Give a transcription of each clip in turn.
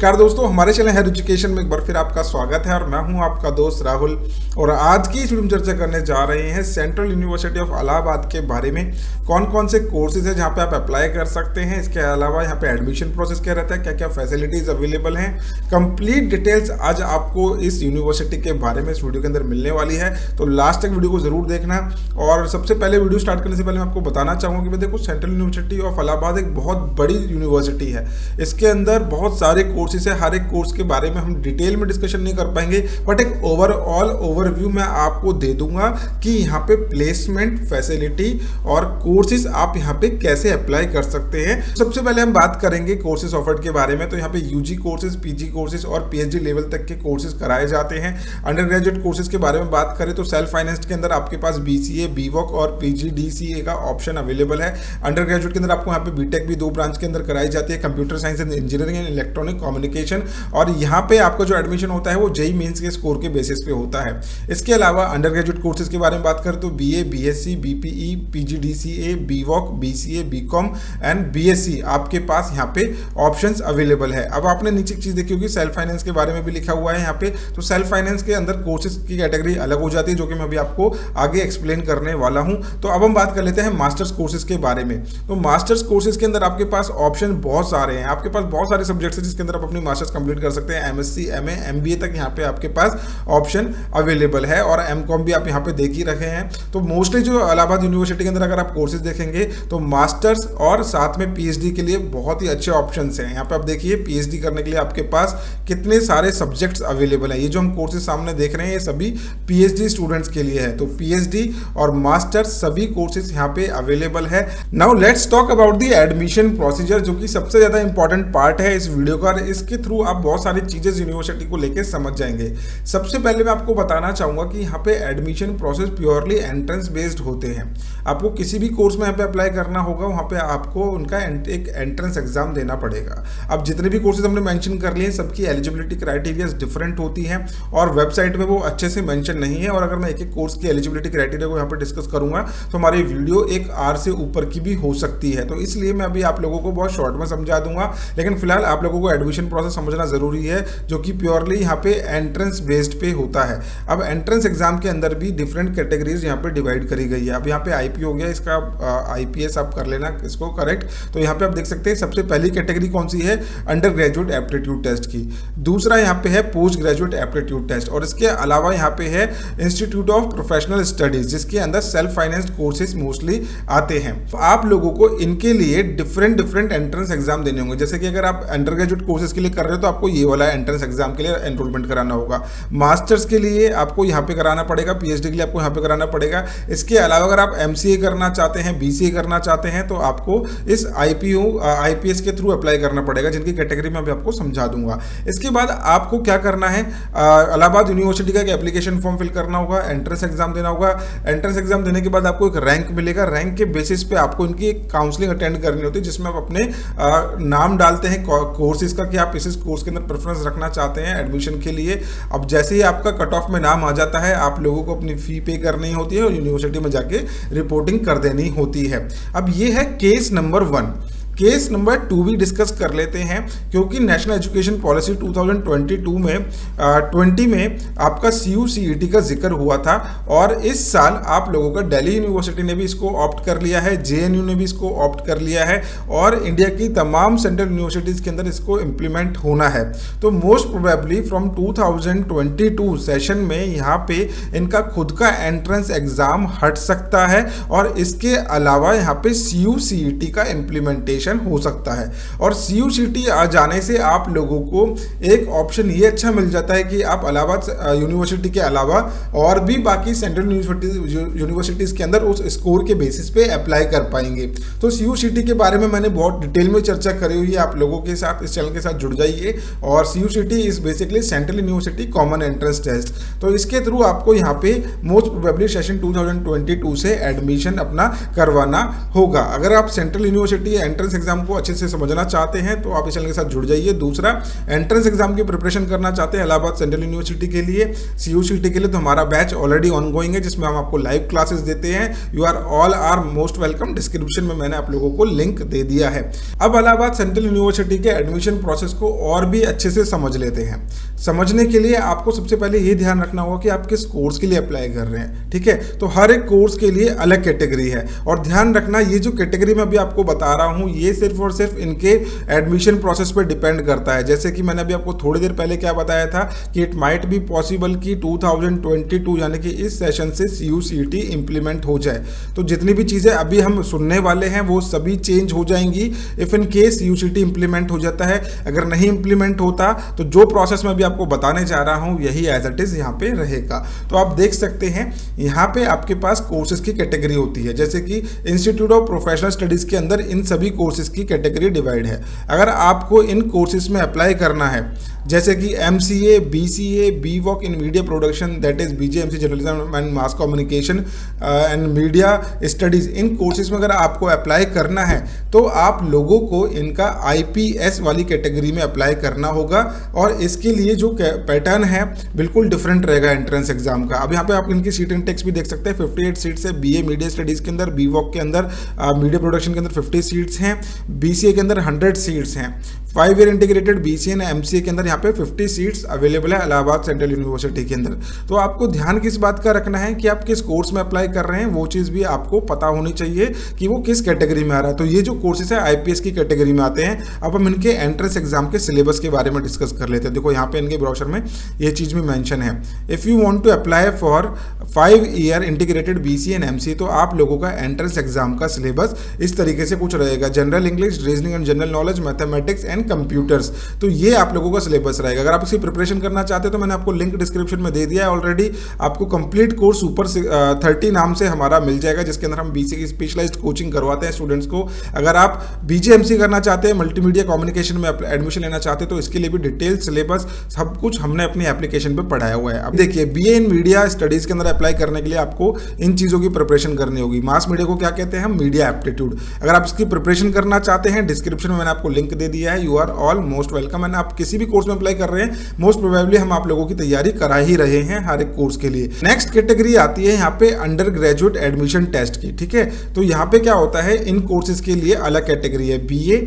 नमस्कार दोस्तों, हमारे चैनल हायर एजुकेशन में एक बार फिर आपका स्वागत है और मैं हूं आपका दोस्त राहुल। और आज की इस वीडियो में चर्चा करने जा रहे हैं सेंट्रल यूनिवर्सिटी ऑफ इलाहाबाद के बारे में। कौन कौन से कोर्सेज है जहां पे आप अप्लाई कर सकते हैं, इसके अलावा यहां पे एडमिशन प्रोसेस क्या रहता है, क्या क्या फैसिलिटीज अवेलेबल हैं, कंप्लीट डिटेल्स आज आपको इस यूनिवर्सिटी के बारे में इस वीडियो के अंदर मिलने वाली है। तो लास्ट तक वीडियो को जरूर देखना। और सबसे पहले वीडियो स्टार्ट करने से पहले मैं आपको बताना चाहूँगा कि देखो, सेंट्रल यूनिवर्सिटी ऑफ इलाहाबाद एक बहुत बड़ी यूनिवर्सिटी है। इसके अंदर बहुत सारे कोर्सेज है। हर एक कोर्स के बारे में हम डिटेल में डिस्कशन नहीं कर पाएंगे, बट एक ओवरऑल ओवरव्यू मैं आपको दे दूंगा कि यहाँ पे प्लेसमेंट फैसिलिटी और कोर्सेज आप यहाँ पे कैसे अप्लाई कर सकते हैं। सबसे पहले हम बात करेंगे कोर्सेज ऑफर्ड के बारे में। तो यहाँ पे यूजी कोर्सेज, पीजी कोर्सेज और पीएचडी लेवल तक के कोर्सेज कराए जाते हैं। अंडर ग्रेजुएट कोर्सेज के बारे में बात करें तो सेल्फ फाइनेंस के अंदर आपके पास बीसीए, बीवॉक और पीजीडीसीए का ऑप्शन अवेलेबल है। अंडर ग्रेजुएट के अंदर आपको यहाँ पे बीटेक भी 2 ब्रांच के अंदर कराई जाती है, computer science and engineering and electronic communication. और यहाँ पे आपका जो एडमिशन होता है वो जेईई मेंस के स्कोर के बेसिस पे होता है। इसके अलावा अंडर ग्रेजुएट कोर्सेज के बारे में बात करें तो BA, BSc, BPE, PGDCA, BVoc, BCA, BCom and BSc आपके पास यहाँ पे ऑप्शंस अवेलेबल है। अब आपने नीचे एक चीज देखी होगी, सेल्फ फाइनेंस के बारे में भी लिखा हुआ है यहाँ पे। तो सेल्फ फाइनेंस के अंदर कोर्सेज की कैटेगरी अलग हो जाती है, जो कि मैं अभी आपको आगे एक्सप्लेन करने वाला हूँ। तो अब हम बात कर लेते हैं मास्टर्स कोर्सेज के बारे में। तो मास्टर्स कोर्सेज के अंदर आपके पास ऑप्शन बहुत सारे हैं। आपके पास बहुत सारे सब्जेक्ट्स हैं जिसके अंदर आप अपनी मास्टर्स कंप्लीट कर सकते हैं। एमएससी, एमए, एमबीए तक यहाँ पे आपके पास ऑप्शन अवेलेबल है और एमकॉम भी आप यहाँ पे देख ही रखे हैं। तो मोस्टली जो इलाहाबाद यूनिवर्सिटी के अंदर अगर आप कोर्सेज देखेंगे तो मास्टर्स और साथ में पीएचडी के लिए बहुत ही अच्छे ऑप्शंस हैं। यहाँ पे आप देखिए, पीएचडी करने के लिए आपके पास कितने सारे सब्जेक्ट्स अवेलेबल हैं। ये जो हम कोर्सेज सामने देख रहे हैं ये सभी पीएचडी स्टूडेंट्स के लिए है। तो पीएचडी और मास्टर्स सभी कोर्सेज यहाँ पे अवेलेबल है। Now let's talk about the admission procedure, जो कि सबसे ज्यादा इंपॉर्टेंट पार्ट है इस वीडियो का। इसके थ्रू आप बहुत सारी चीजें यूनिवर्सिटी को लेकर समझ जाएंगे। सबसे पहले मैं आपको बताना चाहूंगा कि यहाँ पे admission process purely entrance based होते हैं। आपको किसी भी कोर्स में यहाँ पे अप्लाई करना होगा, वहाँ पे आपको उनका एक एंट्रेंस एग्जाम देना पड़ेगा। अब जितने भी कोर्सेज हमने मेंशन कर लिए सबकी एलिजिबिलिटी क्राइटेरिया डिफरेंट होती हैं और वेबसाइट पे वो अच्छे से मेंशन नहीं है। और अगर मैं एक एक कोर्स की एलिजिबिलिटी क्राइटेरिया को यहाँ पे डिस्कस करूंगा तो हमारी वीडियो 1 आवर से ऊपर की भी हो सकती है। तो इसलिए मैं अभी आप लोगों को बहुत शॉर्ट में समझा दूंगा, लेकिन फिलहाल आप लोगों को एडमिशन प्रोसेस समझना जरूरी है, जो कि प्योरली यहाँ पे एंट्रेंस बेस्ड पे होता है। अब एंट्रेंस एग्जाम के अंदर भी डिफरेंट कैटेगरीज यहाँ पे डिवाइड करी गई है। अब यहाँ पे आईपी हो गया, इसका आईपीएस आप कर लेना इसको करेक्ट। तो यहाँ पे आप देख सकते हैं सबसे पहली कैटेगरी कौन सी है, अंडर ग्रेजुएट एप्टीट्यूड टेस्ट की। दूसरा यहाँ पे है पोस्ट ग्रेजुएट एप्टीट्यूड टेस्ट। और इसके अलावा यहाँ पे है इंस्टीट्यूट ऑफ प्रोफेशनल स्टडीज, जिसके अंदर सेल्फ फाइनेंस्ड कोर्सेज मोस्टली आते हैं। तो आप लोगों को इनके लिए डिफरेंट एंट्रेंस एग्जाम देने होंगे। जैसे कि अगर आप अंडर ग्रेजुएट कोर्सेज के लिए कर रहे हो तो आपको ये वाला एंट्रेंस एग्जाम के लिए एनरोलमेंट कराना होगा। मास्टर्स के लिए आपको यहाँ पे कराना पड़ेगा, पीएचडी के लिए आपको यहाँ पे कराना पड़ेगा। इसके अलावा अगर आप एमसीए करना चाहते हैं, बीसीए करना चाहते हैं तो आपको इस आईपीएस के थ्रू अप्लाई करना पड़ेगा, जिनकी कैटेगरी में अभी आपको समझा दूंगा। इसके बाद आपको क्या करना है, इलाहाबाद यूनिवर्सिटी का एक एप्लीकेशन फॉर्म फिल करना होगा, एंट्रेंस एग्जाम देना होगा। एंट्रेंस एग्जाम देने के बाद आपको एक रैंक मिलेगा। रैंक के बेसिस पे आपको इनकी एक काउंसलिंग अटेंड करनी होती है, जिसमें आप अपने नाम डालते हैं कोर्सेज का कि आप इस कोर्स के अंदर प्रेफरेंस रखना चाहते हैं एडमिशन के लिए। अब जैसे ही आपका कट ऑफ में नाम आ जाता है, आप लोगों को अपनी फी पे करनी होती है और यूनिवर्सिटी में जाके रिपोर्टिंग कर देनी होती है। अब ये है केस नंबर 1। केस नंबर 2 भी डिस्कस कर लेते हैं, क्योंकि नेशनल एजुकेशन पॉलिसी 2022 में 20 में आपका CUCET का जिक्र हुआ था और इस साल आप लोगों का दिल्ली यूनिवर्सिटी ने भी इसको ऑप्ट कर लिया है, JNU ने भी इसको ऑप्ट कर लिया है और इंडिया की तमाम सेंट्रल यूनिवर्सिटीज़ के अंदर इसको इम्प्लीमेंट होना है। तो मोस्ट प्रोबेबली फ्रॉम 2022 सेशन में यहाँ पे इनका खुद का एंट्रेंस एग्जाम हट सकता है और इसके अलावा यहाँ पे CUCET का इम्प्लीमेंटेशन हो सकता है। और CUCET आ जाने से आप लोगों को एक ऑप्शन ये अच्छा मिल जाता है कि आप इलाहाबाद यूनिवर्सिटी के अलावा और भी बाकी सेंट्रल यूनिवर्सिटीज के अंदर उस स्कोर के बेसिस पे अप्लाई कर पाएंगे। तो CUCET के बारे में मैंने बहुत डिटेल में चर्चा करी हुई है, आप लोगों के साथ इस चैनल के साथ जुड़ जाइए। और CUCET is basically central university common entrance test. तो इसके थ्रू आपको यहाँ पे मोस्ट प्रोबेबली सेशन 2022 से एडमिशन अपना करवाना होगा। अगर आप सेंट्रल यूनिवर्सिटी एंट्रेंस एग्जाम को अच्छे से समझना चाहते हैं तो आप इस चैनल के साथ जुड़ जाइए। दूसरा, एंट्रेंस एग्जाम की प्रिपरेशन करना चाहते हैं इलाहाबाद सेंट्रल यूनिवर्सिटी के लिए, CUCT के लिए, तो हमारा बैच ऑलरेडी ऑनगोइंग है जिसमें हम आपको लाइव क्लासेस देते हैं। You are all are most welcome. Description में मैंने आप लोगों को लिंक दे दिया है। अब इलाहाबाद सेंट्रल यूनिवर्सिटी के एडमिशन प्रोसेस को और भी अच्छे से समझ लेते हैं। समझने के लिए आपको सबसे पहले ये ध्यान रखना होगा कि आप किस कोर्स के लिए अप्लाई कर रहे हैं, ठीक है। तो हर एक कोर्स के लिए अलग कैटेगरी है और ध्यान रखना, ये जो कैटेगरी मैं अभी आपको बता रहा हूं ये सिर्फ और सिर्फ इनके एडमिशन प्रोसेस पर डिपेंड करता है। जैसे कि मैंने अभी आपको थोड़ी देर पहले क्या बताया था कि इट माइट बी पॉसिबल कि 2022 यानी कि इस सेशन से CUCT इंप्लीमेंट हो जाए। तो जितनी भी चीज़ें अभी हम सुनने वाले हैं वो सभी चेंज हो जाएंगी if in case CUCT implement हो जाता है। अगर नहीं इंप्लीमेंट होता तो जो प्रोसेस मैं अभी आपको बताने जा रहा हूँ यही एज इट इज़ यहाँ पे रहेगा। तो आप देख सकते हैं यहाँ पे आपके पास कोर्सेज की कैटेगरी होती है, जैसे कि इंस्टीट्यूट ऑफ प्रोफेशनल स्टडीज़ के अंदर इन सभी कोर्सेज की कैटेगरी डिवाइड है। अगर आपको इन कोर्सेज में अप्लाई करना है जैसे कि MCA, BCA, BVoc in media production, that is BJMC journalism and mass communication and media studies, in courses में अगर आपको अप्लाई करना है तो आप लोगों को इनका IPS वाली कैटेगरी में अप्लाई करना होगा और इसके लिए जो पैटर्न है बिल्कुल डिफरेंट रहेगा एंट्रेंस एग्जाम का। अब यहाँ पे आप इनकी सीट इंटेक्स भी देख सकते हैं। 58 सीट्स है BA मीडिया स्टडीज़ के अंदर, BVoc के अंदर मीडिया प्रोडक्शन के अंदर 50 सीट्स हैं, BCA के अंदर 100 सीट्स हैं। 5 year integrated BCA and MCA के अंदर यहाँ पे 50 सीट्स अवेलेबल है इलाहाबाद सेंट्रल यूनिवर्सिटी के अंदर। तो आपको ध्यान किस बात का रखना है कि आप किस कोर्स में अप्लाई कर रहे हैं, वो चीज़ भी आपको पता होनी चाहिए कि वो किस कैटेगरी में आ रहा है। तो ये जो कोर्सेज है IPS की कैटेगरी में आते हैं। अब हम इनके एंट्रेंस एग्जाम के सिलेबस के बारे में डिस्कस कर लेते हैं। देखो यहाँ पे इनके ब्रोशर में ये चीज़ भी मेंशन है, if you want to apply for 5 year integrated BCA and MCA तो आप लोगों का एंट्रेंस एग्जाम का सिलेबस इस तरीके से कुछ रहेगा। General English, reasoning and general knowledge, mathematics and computers, तो ये आप लोगों का सिलेबस रहेगा। अगर आप इसकी प्रिपरेशन करना चाहते हैं तो मैंने आपको लिंक डिस्क्रिप्शन में दे दिया है ऑलरेडी। आपको कंप्लीट कोर्स सुपर 30 नाम से हमारा मिल जाएगा जिसके अंदर हम BCA की स्पेशलाइज्ड कोचिंग करवाते हैं स्टूडेंट्स को। अगर आप BJMC करना चाहते हैं, मल्टीमीडिया कम्युनिकेशन में एडमिशन लेना चाहते हैं तो इसके लिए भी डिटेल सिलेबस सब कुछ हमने अपनी एप्लीकेशन पर पढ़ाया हुआ है। अब देखिए BA इन मीडिया स्टडीज़ के अंदर अप्लाई करने के लिए आपको इन चीज़ों की प्रिपरेशन करनी होगी। मास मीडिया को क्या कहते हैं हम, मीडिया एप्टीट्यूड। अगर आप इसकी प्रिपरेशन करना चाहते हैं डिस्क्रिप्शन में मैंने आपको लिंक दे दिया है। You are all most welcome. And आप किसी भी कोर्स में अप्लाई कर रहे हैं मोस्ट प्रोबेबली हम आप लोगों की तैयारी करा ही रहे हैं हर एक कोर्स के लिए। नेक्स्ट कैटेगरी आती है यहाँ पे अंडर ग्रेजुएट एडमिशन टेस्ट की, ठीक है। तो यहाँ पे क्या होता है, इन कोर्सेज के लिए अलग कैटेगरी है। BA,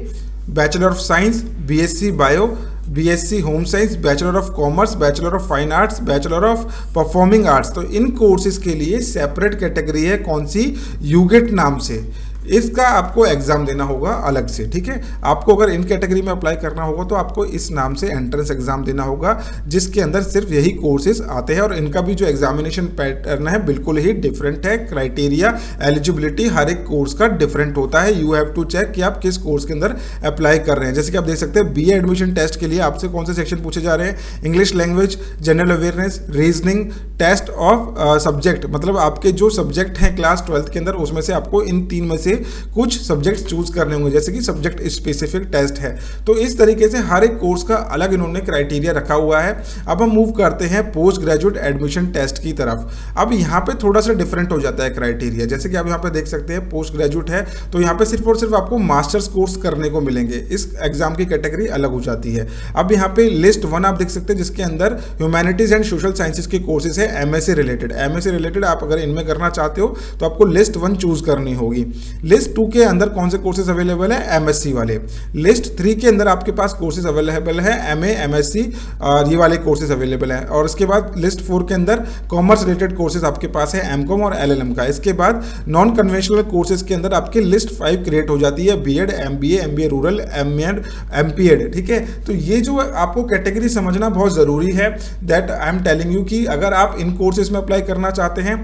bachelor of science, BSc bio, BSc home science, bachelor of commerce, bachelor of fine arts, bachelor of performing arts. तो इन कोर्सेज के लिए सेपरेट कैटेगरी है, कौन सी, यूगेट नाम से। इसका आपको एग्जाम देना होगा अलग से, ठीक है। आपको अगर इन कैटेगरी में अप्लाई करना होगा तो आपको इस नाम से एंट्रेंस एग्जाम देना होगा जिसके अंदर सिर्फ यही कोर्सेज आते हैं और इनका भी जो एग्जामिनेशन पैटर्न है बिल्कुल ही डिफरेंट है। क्राइटेरिया, एलिजिबिलिटी हर एक कोर्स का डिफरेंट होता है। यू हैव टू चेक कि आप किस कोर्स के अंदर अप्लाई कर रहे हैं। जैसे कि आप देख सकते हैं BA एडमिशन टेस्ट के लिए आपसे कौन से सेक्शन पूछे जा रहे हैं, English language, general awareness, reasoning, test of subject, मतलब आपके जो सब्जेक्ट हैं क्लास 12th के अंदर उसमें से आपको इन 3 में से कुछ सब्जेक्ट चूज करने होंगे, जैसे कि सब्जेक्ट स्पेसिफिक टेस्ट है। तो इस तरीके से हर एक कोर्स का अलग इन्होंने क्राइटेरिया रखा हुआ है। अब हम मूव करते हैं पोस्ट ग्रेजुएट एडमिशन टेस्ट की तरफ। अब यहाँ पे थोड़ा सा डिफरेंट हो जाता है क्राइटेरिया। जैसे कि आप यहाँ पे देख सकते हैं पोस्ट ग्रेजुएट है तो यहाँ पे सिर्फ और सिर्फ आपको मास्टर्स कोर्स करने को मिलेंगे। इस एग्जाम की कैटेगरी अलग हो जाती है। अब यहाँ पे लिस्ट 1 आप देख सकते हैं जिसके अंदर ह्यूमैनिटीज एंड सोशल साइंसेज के कोर्सेज है। MSc रिलेटेड आप अगर इनमें करना चाहते हो तो आपको लिस्ट 1 चूज करनी होगी। लिस्ट 2 के अंदर कौन से कोर्सेज अवेलेबल है, MSc वाले। लिस्ट 3 के अंदर आपके पास कोर्सेज अवेलेबल है MA, MSc और ये वाले कोर्सेज अवेलेबल है। और इसके बाद लिस्ट 4 के अंदर कॉमर्स रिलेटेड कोर्सेज आपके पास है MCOM और LLM का। इसके बाद नॉन कन्वेंशनल कोर्सेज के अंदर आपकी लिस्ट 5 क्रिएट हो जाती है, B.Ed, MBA, MBA rural, MEd, MPed, ठीक है। तो ये जो आपको कैटेगरी समझना बहुत ज़रूरी है, that I am telling you कि अगर आप इन कोर्सेज में अप्लाई करना चाहते हैं,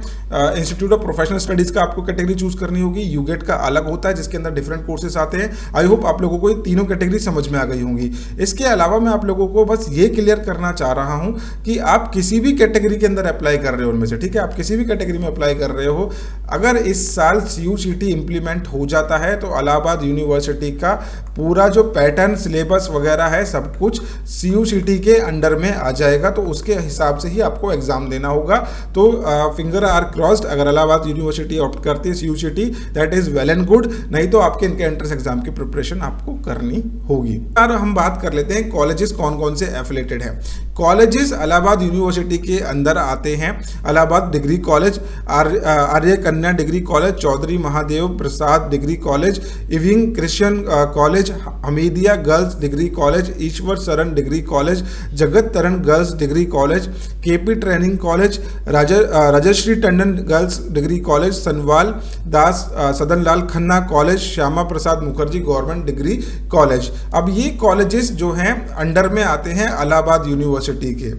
इंस्टीट्यूट ऑफ प्रोफेशनल स्टडीज़ का आपको कैटेगरी चूज करनी होगी, यूगेट का अलग होता है जिसके अंदर डिफरेंट कोर्सेज आते हैं। आई होप आप लोगों को ये तीनों कैटेगरी समझ में आ गई होंगी। इसके अलावा मैं आप लोगों को बस ये क्लियर करना चाह रहा हूं कि आप किसी भी कैटेगरी के अंदर अप्लाई कर रहे हो उनमें से, ठीक है, आप किसी भी कैटेगरी में अप्लाई कर रहे हो, अगर इस साल CUCT इम्प्लीमेंट हो जाता है तो इलाहाबाद यूनिवर्सिटी का पूरा जो पैटर्न सिलेबस वगैरह है सब कुछ CUCT के अंडर में आ जाएगा, तो उसके हिसाब से ही आपको एग्जाम देना होगा। तो फिंगर आर क्रॉस्ड, अगर इलाहाबाद यूनिवर्सिटी ऑप्ट करती है CUCT that is well and good, नहीं तो आपके इनके एंट्रेंस एग्जाम की प्रिपरेशन आपको करनी होगी। और हम बात कर लेते हैं कॉलेजेस कौन कौन से एफिलेटेड है। कॉलेजेस इलाहाबाद यूनिवर्सिटी के अंदर आते हैं Allahabad degree college, Arya Kanya degree college, Chaudhary Mahadev Prasad degree college, Ewing Christian college, Hamidia girls degree college, Ishwar Sharan degree college, Jagat Taran girls degree college, KP training college, Rajshree Tandon girls degree college, Sanwal Das Sadan Lal Khanna college, Shyama Prasad Mukherjee government degree college. अब ये कॉलेजेस जो हैं under में आते हैं इलाहाबाद यूनिवर्सिटी के।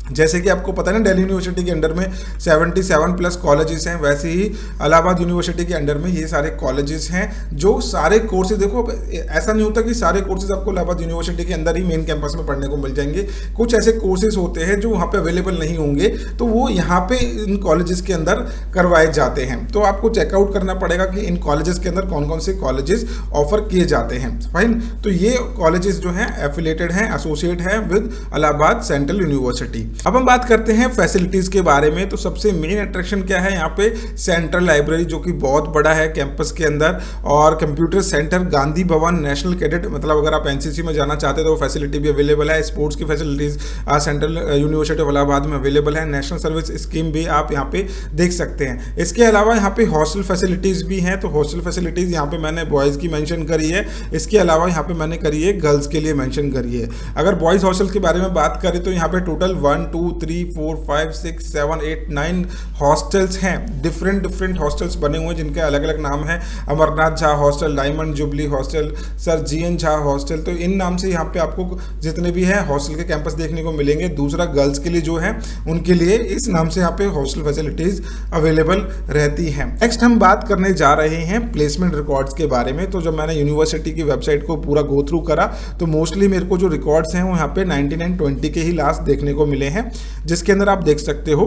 जैसे कि आपको पता है ना, दिल्ली यूनिवर्सिटी के अंडर में 77 प्लस कॉलेजेस हैं, वैसे ही इलाहाबाद यूनिवर्सिटी के अंडर में ये सारे कॉलेजेस हैं जो सारे कोर्सेज, देखो ऐसा नहीं होता कि सारे कोर्सेज आपको इलाहाबाद यूनिवर्सिटी के अंदर ही मेन कैंपस में पढ़ने को मिल जाएंगे। कुछ ऐसे कोर्सेज होते हैं जो वहाँ पे अवेलेबल नहीं होंगे, तो वो यहाँ पे इन कॉलेजेस के अंदर करवाए जाते हैं। तो आपको चेकआउट करना पड़ेगा कि इन कॉलेजेस के अंदर कौन कौन से कॉलेजेस ऑफर किए जाते हैं। फाइन, तो ये कॉलेजेस जो हैं एफिलेटेड हैं, एसोसिएट हैं विद इलाहाबाद सेंट्रल यूनिवर्सिटी। अब हम बात करते हैं फैसिलिटीज के बारे में। तो सबसे मेन अट्रैक्शन क्या है यहाँ पे, सेंट्रल लाइब्रेरी जो कि बहुत बड़ा है कैंपस के अंदर, और computer centre, Gandhi Bhavan, national cadet, मतलब अगर आप NCC में जाना चाहते हैं तो वो फैसिलिटी भी अवेलेबल है। स्पोर्ट्स की facilities central university of Allahabad में अवेलेबल है। नेशनल सर्विस स्कीम भी आप यहाँ पे देख सकते हैं। इसके अलावा यहाँ पे हॉस्टल फैसिलिटीज भी हैं, तो हॉस्टल फैसिलिटीज यहाँ पे मैंने बॉयज़ की मेंशन करी है, इसके अलावा यहाँ पे मैंने करी है गर्ल्स के लिए मेंशन करी है। अगर बॉयज़ हॉस्टल के बारे में बात करें तो यहाँ पे टोटल 1 2 3 4 5 6 7 8 9 हॉस्टल्स हैं। डिफरेंट हॉस्टल्स बने हुए हैं जिनके अलग अलग नाम हैं। Amarnath Jha hostel, diamond jubilee hostel, sir GN Jha hostel, तो इन नाम से यहाँ पे आपको जितने भी हैं हॉस्टल के कैंपस देखने को मिलेंगे। दूसरा गर्ल्स के लिए जो है उनके लिए इस नाम से यहाँ पे हॉस्टल फैसिलिटीज अवेलेबल रहती हैं। नेक्स्ट हम बात करने जा रहे हैं प्लेसमेंट रिकॉर्ड्स के बारे में। तो जब मैंने यूनिवर्सिटी की वेबसाइट को पूरा गो थ्रू करा तो मोस्टली मेरे को जो रिकॉर्ड्स हैं वो यहाँ पे 99-20 के ही लास्ट देखने को मिले हैं, जिसके अंदर आप देख सकते हो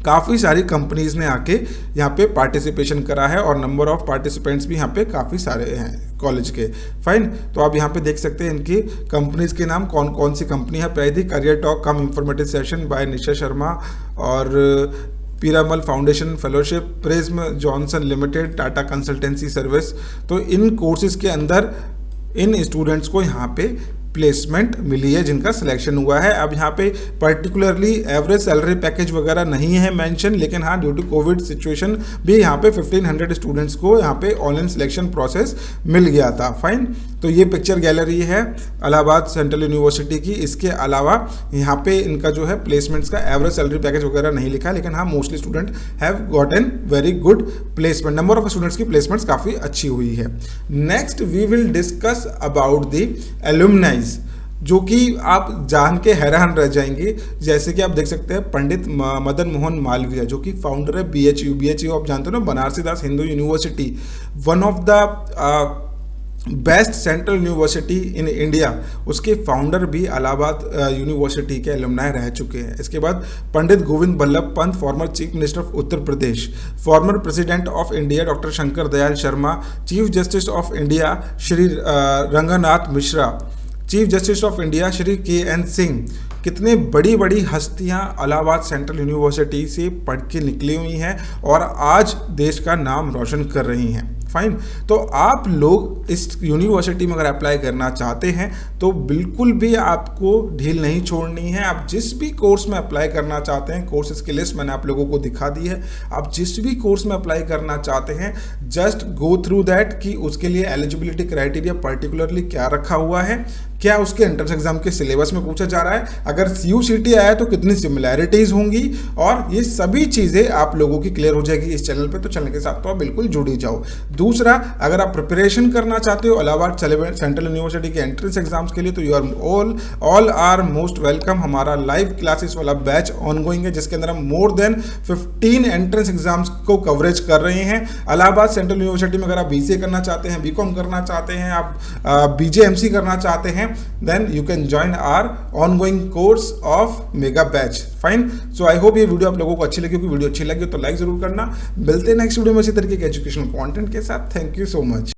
काफ़ी सारी कंपनीज ने आके यहाँ पे पार्टिसिपेशन करा है और नंबर ऑफ पार्टिसिपेंट्स भी यहाँ पे काफ़ी सारे हैं कॉलेज के। फाइन, तो आप यहाँ पे देख सकते हैं इनकी कंपनीज के नाम, कौन कौन सी कंपनी है। पहली करियर टॉक कम informative session bye Nisha Sharma और Piramal foundation fellowship, prism Johnson limited, Tata consultancy service. तो इन कोर्सेज के अंदर इन स्टूडेंट्स को यहाँ पे प्लेसमेंट मिली है जिनका सिलेक्शन हुआ है। अब यहाँ पे पर्टिकुलरली एवरेज सैलरी पैकेज वगैरह नहीं है मेंशन, लेकिन हाँ ड्यू टू कोविड सिचुएशन भी यहाँ पे 1500 स्टूडेंट्स को यहाँ पे ऑनलाइन सिलेक्शन प्रोसेस मिल गया था। फाइन, तो ये पिक्चर गैलरी है इलाहाबाद सेंट्रल यूनिवर्सिटी की। इसके अलावा यहाँ पे इनका जो है प्लेसमेंट्स का एवरेज सैलरी पैकेज वगैरह नहीं लिखा, लेकिन हाँ mostly student have gotten very good placement. Number of students की प्लेसमेंट्स काफ़ी अच्छी हुई है। Next we will discuss about the alumnis, जो कि आप जान के हैरान रह जाएंगे। जैसे कि आप देख सकते हैं पंडित मदन मोहन मालवीय जो कि फाउंडर है BHU आप जानते हो ना, Banarasi Das Hindu university, one of the best central university in India, उसके फाउंडर भी इलाहाबाद यूनिवर्सिटी के एलुमनाई रह चुके हैं। इसके बाद Pandit Govind Ballabh Pant, former chief minister of Uttar Pradesh, former president of India doctor Shankar Dayal Sharma, chief justice of India Shri Ranganath Mishra, chief justice of India Shri KN Singh. कितने बड़ी बड़ी हस्तियां इलाहाबाद सेंट्रल यूनिवर्सिटी से पढ़ के निकली हुई हैं और आज देश का नाम रोशन कर रही हैं। फाइन, तो आप लोग इस यूनिवर्सिटी में अगर अप्लाई करना चाहते हैं तो बिल्कुल भी आपको ढील नहीं छोड़नी है। आप जिस भी कोर्स में अप्लाई करना चाहते हैं, कोर्सेज की लिस्ट मैंने आप लोगों को दिखा दी है, आप जिस भी कोर्स में अप्लाई करना चाहते हैं जस्ट गो थ्रू दैट कि उसके लिए एलिजिबिलिटी क्राइटेरिया पर्टिकुलरली क्या रखा हुआ है, क्या उसके एंट्रेंस एग्जाम के सिलेबस में पूछा जा रहा है, अगर CUCT आया तो कितनी सिमिलैरिटीज होंगी, और ये सभी चीज़ें आप लोगों की क्लियर हो जाएगी इस चैनल पे। तो चैनल के साथ तो आप बिल्कुल जुड़ जाओ। दूसरा, अगर आप प्रिपरेशन करना चाहते हो इलाहाबाद सेंट्रल यूनिवर्सिटी के एंट्रेंस एग्जाम्स के लिए तो you are all are most welcome. हमारा लाइव क्लासेस वाला बैच ऑनगोइंग है जिसके अंदर हम मोर देन 15 एंट्रेंस एग्जाम्स को कवरेज कर रहे हैं। इलाहाबाद सेंट्रल यूनिवर्सिटी में अगर आप BCA करना चाहते हैं, BCom करना चाहते हैं, आप BJMC करना चाहते हैं, हैं then you can join our ongoing course of mega batch. Fine. So I hope ये वीडियो आप लोगों को अच्छी लगी होगी। वीडियो अच्छी लगी तो लाइक जरूर करना। मिलते हैं नेक्स्ट वीडियो में इसी तरीके के एजुकेशनल कंटेंट के साथ। Thank you so much.